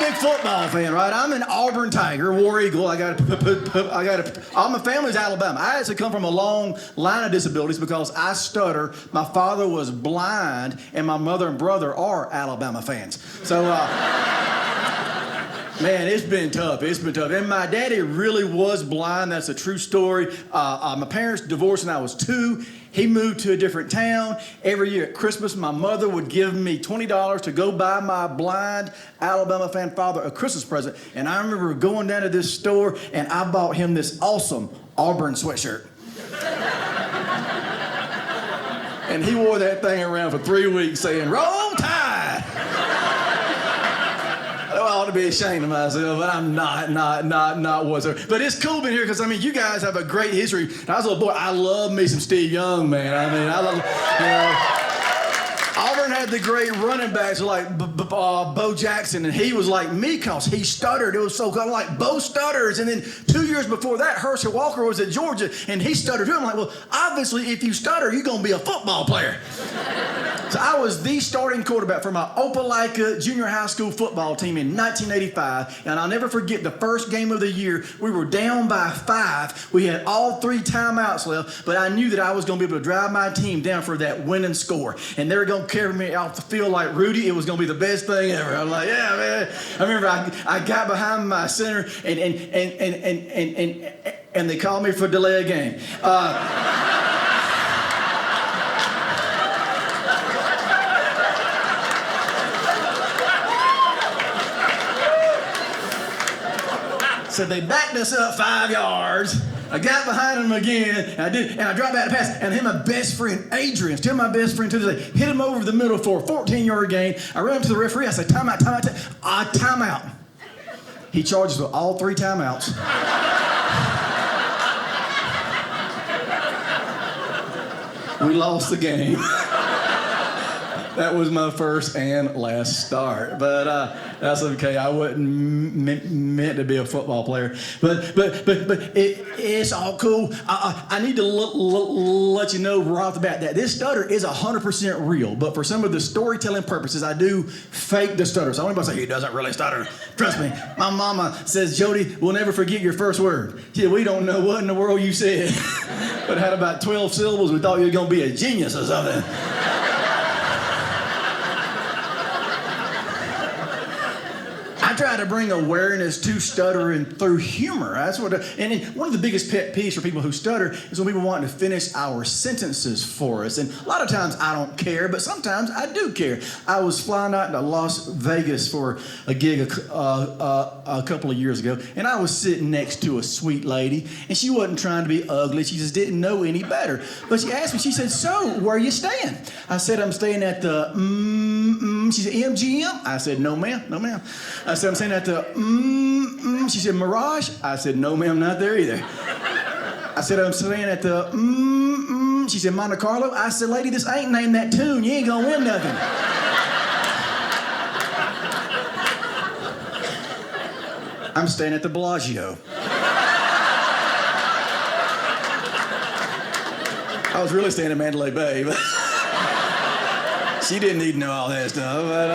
big football fan, right? I'm an Auburn Tiger, War Eagle. All my family's Alabama. I actually come from a long line of disabilities because I stutter. My father was blind, and my mother and brother are Alabama fans. So, man, it's been tough. It's been tough. And my daddy really was blind. That's a true story. My parents divorced when I was 2. He moved to a different town. Every year at Christmas, my mother would give me $20 to go buy my blind Alabama fan father a Christmas present. And I remember going down to this store, and I bought him this awesome Auburn sweatshirt. And he wore that thing around for 3 weeks saying, "Roll Tide!" I ought to be ashamed of myself, but I'm not whatsoever. But it's cool being here because, I mean, you guys have a great history. When I was a little boy, I love me some Steve Young, man. I mean, I love, you know. Auburn had the great running backs like Bo Jackson, and he was like me because he stuttered. It was so kind of like Bo stutters. And then 2 years before that, Herschel Walker was at Georgia, and he stuttered too. I'm like, well, obviously, if you stutter, you're going to be a football player. So I was the starting quarterback for my Opelika junior high school football team in 1985, and I'll never forget the first game of the year. We were down by 5. We had all 3 timeouts left, but I knew that I was going to be able to drive my team down for that winning score, and they were going to carry me off the field like Rudy. It was going to be the best thing ever. I'm like, yeah, man. I remember I got behind my center, and they called me for delay of game. So they backed us up 5 yards. I got behind him again, and I dropped back the pass, and hit my best friend, Adrian, still my best friend to this day, hit him over the middle for a 14-yard gain. I ran up to the referee. I said, timeout. Timeout. He charged us with all 3 timeouts. We lost the game. That was my first and last start, but that's okay. I wasn't meant to be a football player, but it's all cool. I need to let you know right off the bat that this stutter is 100% real, but for some of the storytelling purposes, I do fake the stutter. So anybody say he doesn't really stutter, trust me. My mama says, Jody, we'll never forget your first word. She said, we don't know what in the world you said, but it had about 12 syllables. We thought you were gonna be a genius or something. I try to bring awareness to stuttering through humor. That's what. And one of the biggest pet peeves for people who stutter is when people want to finish our sentences for us. And a lot of times I don't care, but sometimes I do care. I was flying out to Las Vegas for a gig a couple of years ago, and I was sitting next to a sweet lady, and she wasn't trying to be ugly. She just didn't know any better. But she asked me. She said, "So, where are you staying?" I said, "I'm staying at the." She said, "MGM?" I said, "No, ma'am. No, ma'am." I said, "I'm staying at the She said, "Mirage?" I said, "No, ma'am, not there either." I said, "I'm staying at the She said, "Monte Carlo?" I said, "Lady, this ain't named that tune. You ain't gonna win nothing." I'm staying at the Bellagio. I was really staying at Mandalay Bay, but she didn't need to know all that stuff, but